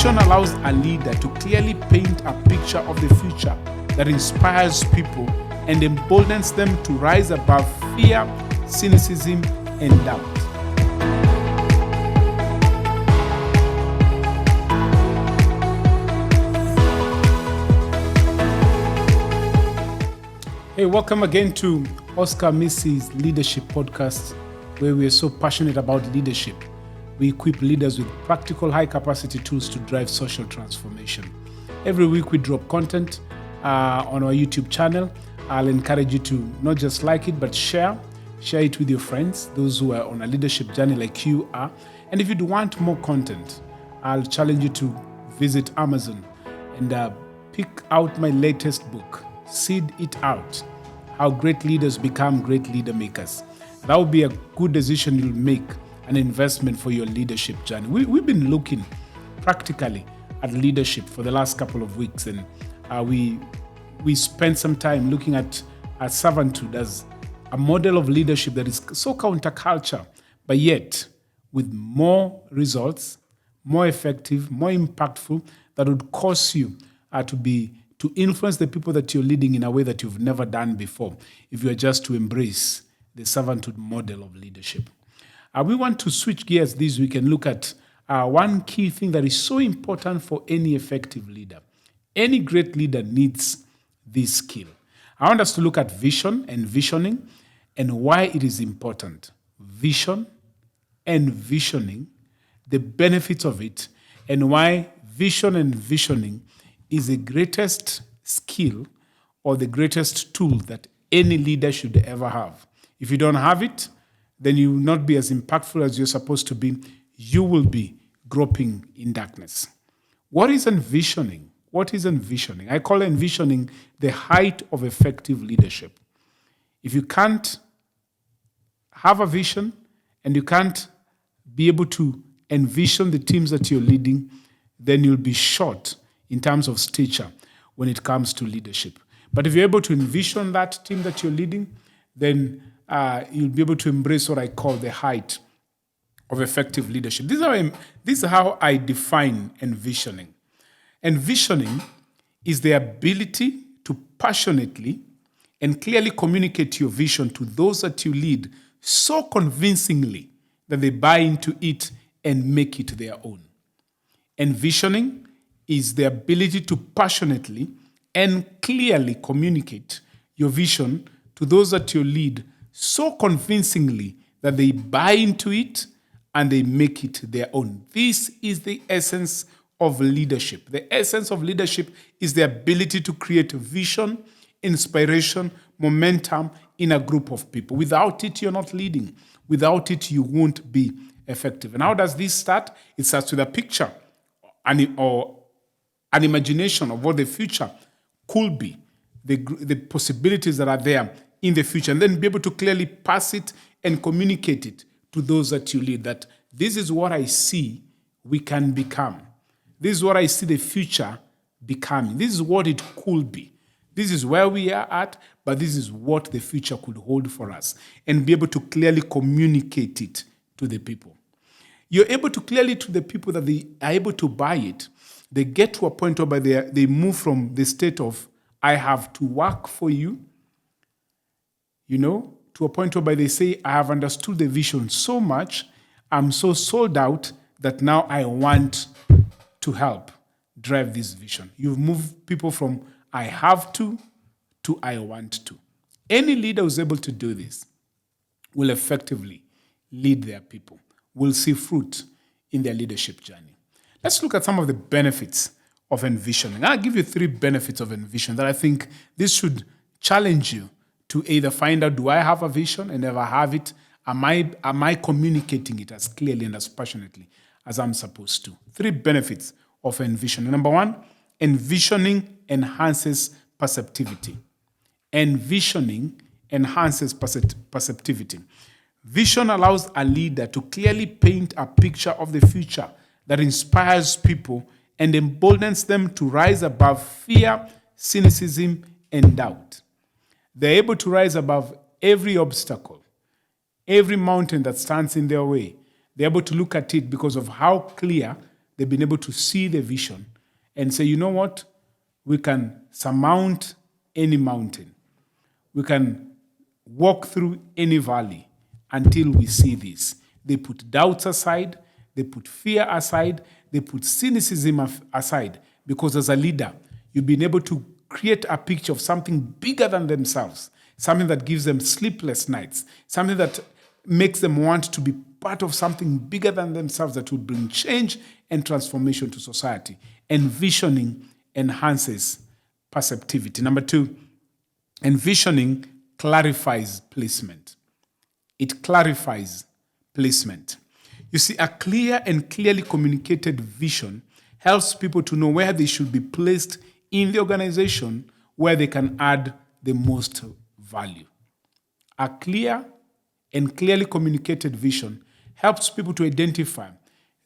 Vision allows a leader to clearly paint a picture of the future that inspires people and emboldens them to rise above fear, cynicism, and doubt. Hey, welcome again to Oscar Amisi's Leadership Podcast, where we are so passionate about leadership. We equip leaders with practical, high-capacity tools to drive social transformation. Every week we drop content on our YouTube channel. I'll encourage you to not just like it, but share it with your friends, those who are on a leadership journey like you are. And if you want more content, I'll challenge you to visit Amazon and pick out my latest book, Seed It Out, How Great Leaders Become Great Leader Makers. That will be a good decision you'll make, an investment for your leadership journey. We've been looking practically at leadership for the last couple of weeks, and we spent some time looking at servanthood as a model of leadership that is so counterculture, but yet with more results, more effective, more impactful, that would cause you to influence the people that you're leading in a way that you've never done before, if you are just to embrace the servanthood model of leadership. We want to switch gears this week and look at one key thing that is so important for any effective leader. Any great leader needs this skill. I want us to look at vision and visioning and why it is important. Vision and visioning, the benefits of it, and why vision and visioning is the greatest skill or the greatest tool that any leader should ever have. If you don't have it, then you will not be as impactful as you're supposed to be. You will be groping in darkness. What is envisioning? What is envisioning? I call envisioning the height of effective leadership. If you can't have a vision and you can't be able to envision the teams that you're leading, then you'll be short in terms of stature when it comes to leadership. But if you're able to envision that team that you're leading, then you'll be able to embrace what I call the height of effective leadership. This is how I define envisioning. Envisioning is the ability to passionately and clearly communicate your vision to those that you lead so convincingly that they buy into it and make it their own. Envisioning is the ability to passionately and clearly communicate your vision to those that you lead so convincingly that they buy into it and they make it their own. This is the essence of leadership. The essence of leadership is the ability to create vision, inspiration, momentum in a group of people. Without it, you're not leading. Without it, you won't be effective. And how does this start? It starts with a picture or an imagination of what the future could be, the possibilities that are there in the future, and then be able to clearly pass it and communicate it to those that you lead, that this is what I see we can become. This is what I see the future becoming. This is what it could be. This is where we are at, but this is what the future could hold for us, and be able to clearly communicate it to the people. You're able to clearly to the people that they are able to buy it. They get to a point where they move from the state of, I have to work for you, to a point where they say, I have understood the vision so much, I'm so sold out that now I want to help drive this vision. You've moved people from I have to I want to. Any leader who's able to do this will effectively lead their people, will see fruit in their leadership journey. Let's look at some of the benefits of envisioning. I'll give you 3 benefits of envision that I think this should challenge you to either find out, do I have a vision? And if I have it, am I communicating it as clearly and as passionately as I'm supposed to? 3 benefits of envisioning. Number 1, envisioning enhances perceptivity. Envisioning enhances perceptivity. Vision allows a leader to clearly paint a picture of the future that inspires people and emboldens them to rise above fear, cynicism, and doubt. They're able to rise above every obstacle, every mountain that stands in their way. They're able to look at it because of how clear they've been able to see the vision and say, you know what? We can surmount any mountain. We can walk through any valley until we see this. They put doubts aside, they put fear aside, they put cynicism aside, because as a leader, you've been able to create a picture of something bigger than themselves, something that gives them sleepless nights, something that makes them want to be part of something bigger than themselves that will bring change and transformation to society. Envisioning enhances perceptivity. Number 2, envisioning clarifies placement. It clarifies placement. You see, a clear and clearly communicated vision helps people to know where they should be placed in the organization, where they can add the most value. A clear and clearly communicated vision helps people to identify,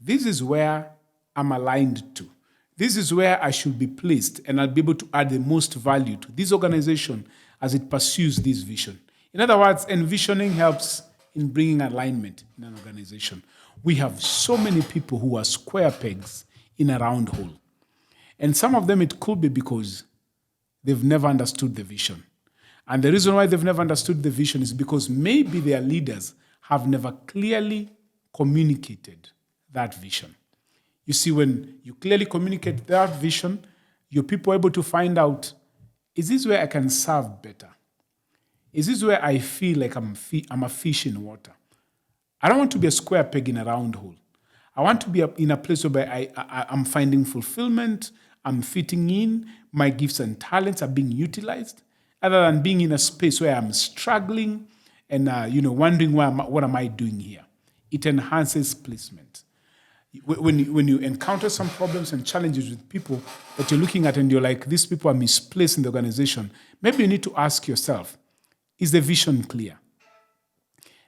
this is where I'm aligned to. This is where I should be placed, and I'll be able to add the most value to this organization as it pursues this vision. In other words, envisioning helps in bringing alignment in an organization. We have so many people who are square pegs in a round hole. And some of them, it could be because they've never understood the vision. And the reason why they've never understood the vision is because maybe their leaders have never clearly communicated that vision. You see, when you clearly communicate that vision, your people are able to find out, is this where I can serve better? Is this where I feel like I'm a fish in water? I don't want to be a square peg in a round hole. I want to be in a place where I'm finding fulfillment, I'm fitting in, my gifts and talents are being utilized, other than being in a space where I'm struggling and wondering what am I doing here. It enhances placement. When you encounter some problems and challenges with people that you're looking at and you're like, these people are misplaced in the organization, maybe you need to ask yourself, is the vision clear?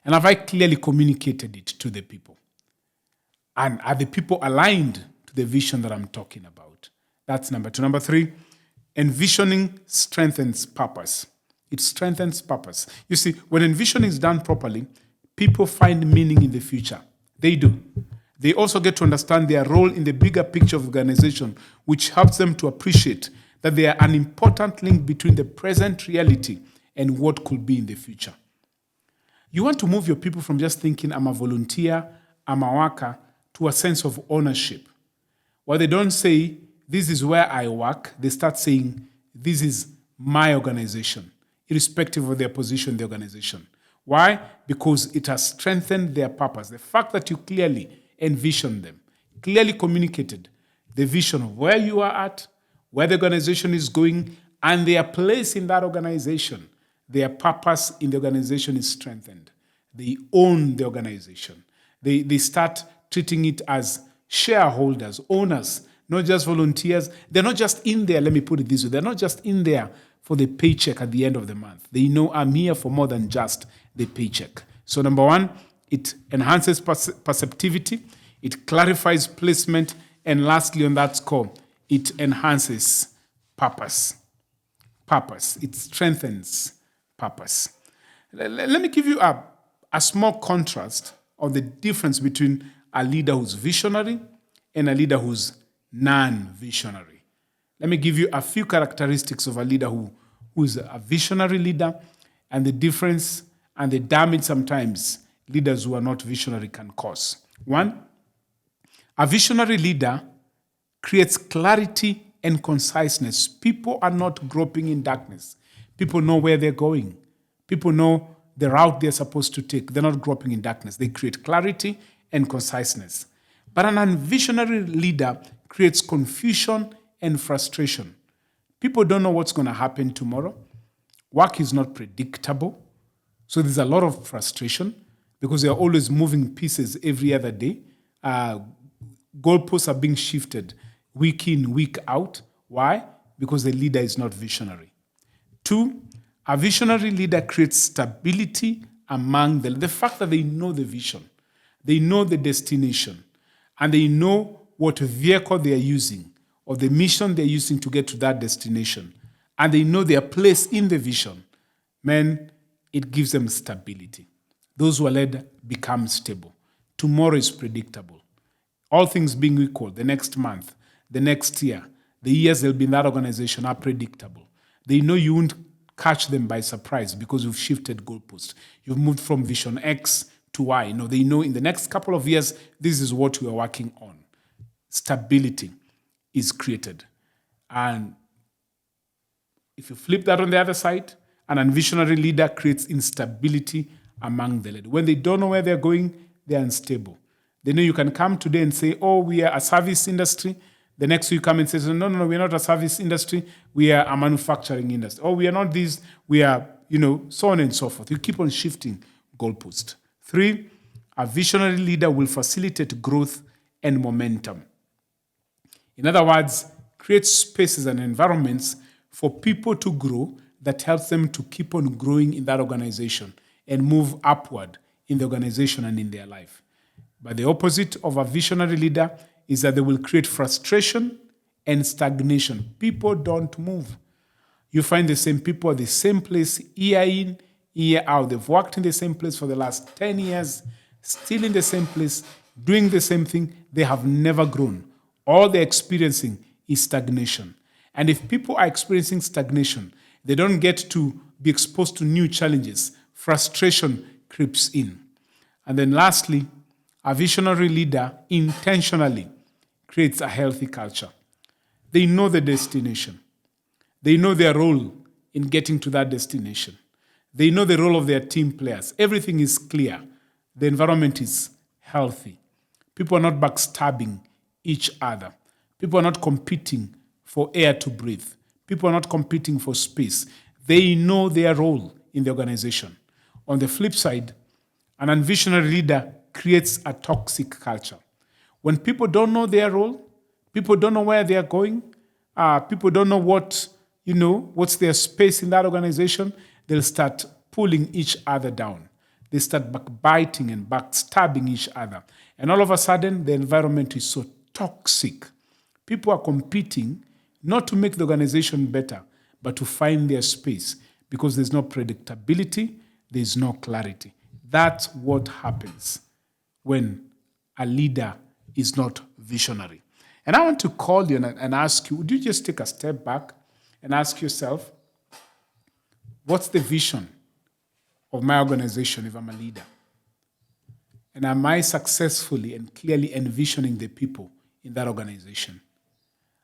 And have I clearly communicated it to the people? And are the people aligned to the vision that I'm talking about? That's number 2. Number 3, envisioning strengthens purpose. It strengthens purpose. You see, when envisioning is done properly, people find meaning in the future. They do. They also get to understand their role in the bigger picture of the organization, which helps them to appreciate that they are an important link between the present reality and what could be in the future. You want to move your people from just thinking, I'm a volunteer, I'm a worker, to a sense of ownership. Where they don't say, this is where I work, they start saying, this is my organization, irrespective of their position in the organization. Why? Because it has strengthened their purpose. The fact that you clearly envisioned them, clearly communicated the vision of where you are at, where the organization is going, and their place in that organization, their purpose in the organization is strengthened. They own the organization. They start treating it as shareholders, owners, not just volunteers. They're not just in there, let me put it this way, they're not just in there for the paycheck at the end of the month. They know I'm here for more than just the paycheck. So number 1, it enhances perceptivity, it clarifies placement, and lastly on that score, it enhances purpose. Purpose. It strengthens purpose. Let me give you a small contrast of the difference between a leader who's visionary and a leader who's non-visionary. Let me give you a few characteristics of a leader who's a visionary leader, and the difference and the damage sometimes leaders who are not visionary can cause. 1, a visionary leader creates clarity and conciseness. People are not groping in darkness. People know where they're going. People know the route they're supposed to take. They're not groping in darkness. They create clarity and conciseness. But an unvisionary leader creates confusion and frustration. People don't know what's going to happen tomorrow. Work is not predictable. So there's a lot of frustration because they're always moving pieces every other day. Goalposts are being shifted week in, week out. Why? Because the leader is not visionary. 2, a visionary leader creates stability among the fact that they know the vision, they know the destination, and they know what vehicle they are using or the mission they're using to get to that destination, and they know their place in the vision. Man, it gives them stability. Those who are led become stable. Tomorrow is predictable. All things being equal, the next month, the next year, the years they'll be in that organization are predictable. They know you won't catch them by surprise because you've shifted goalposts. You've moved from vision X to Y. They know in the next couple of years, this is what we are working on. Stability is created. And if you flip that on the other side, an unvisionary leader creates instability among the led. When they don't know where they're going, they're unstable. They know you can come today and say, oh, we are a service industry. The next week you come and say, no, we're not a service industry. We are a manufacturing industry. Oh, we are not this. We are, so on and so forth. You keep on shifting goalposts. 3, a visionary leader will facilitate growth and momentum. In other words, create spaces and environments for people to grow that helps them to keep on growing in that organization and move upward in the organization and in their life. But the opposite of a visionary leader is that they will create frustration and stagnation. People don't move. You find the same people at the same place year in, year out. They've worked in the same place for the last 10 years, still in the same place, doing the same thing. They have never grown. All they're experiencing is stagnation. And if people are experiencing stagnation, they don't get to be exposed to new challenges. Frustration creeps in. And then lastly, a visionary leader intentionally creates a healthy culture. They know the destination. They know their role in getting to that destination. They know the role of their team players. Everything is clear. The environment is healthy. People are not backstabbing each other. People are not competing for air to breathe. People are not competing for space. They know their role in the organization. On the flip side, an unvisionary leader creates a toxic culture. When people don't know their role, people don't know where they are going, people don't know what's their space in that organization, they'll start pulling each other down. They start backbiting and backstabbing each other. And all of a sudden, the environment is so toxic. People are competing not to make the organization better, but to find their space because there's no predictability, there's no clarity. That's what happens when a leader is not visionary. And I want to call you and ask you, would you just take a step back and ask yourself, what's the vision of my organization if I'm a leader? And am I successfully and clearly envisioning the people in that organization?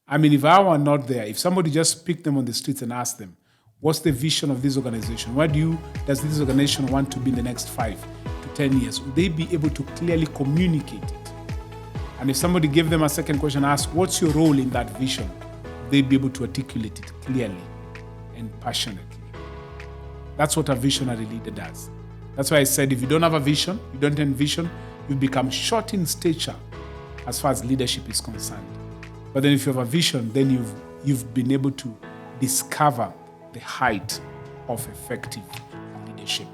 I mean, if I were not there, if somebody just picked them on the streets and asked them, what's the vision of this organization? Where does this organization want to be in the next 5 to 10 years? Would they be able to clearly communicate it? And if somebody gave them a second question, ask, what's your role in that vision? They'd be able to articulate it clearly and passionately. That's what a visionary leader does. That's why I said, if you don't have a vision, you don't envision, you become short in stature as far as leadership is concerned. But then if you have a vision, then you've been able to discover the height of effective leadership.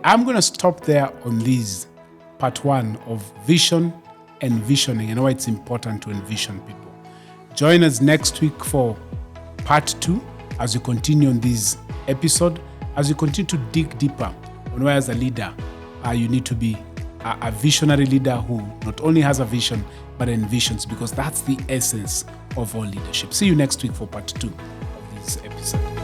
I'm going to stop there on this part 1 of vision and visioning and why it's important to envision people. Join us next week for part 2 as we continue on this episode, as we continue to dig deeper on why as a leader you need to be a visionary leader who not only has a vision but envisions, because that's the essence of all leadership. See you next week for part 2 of this episode.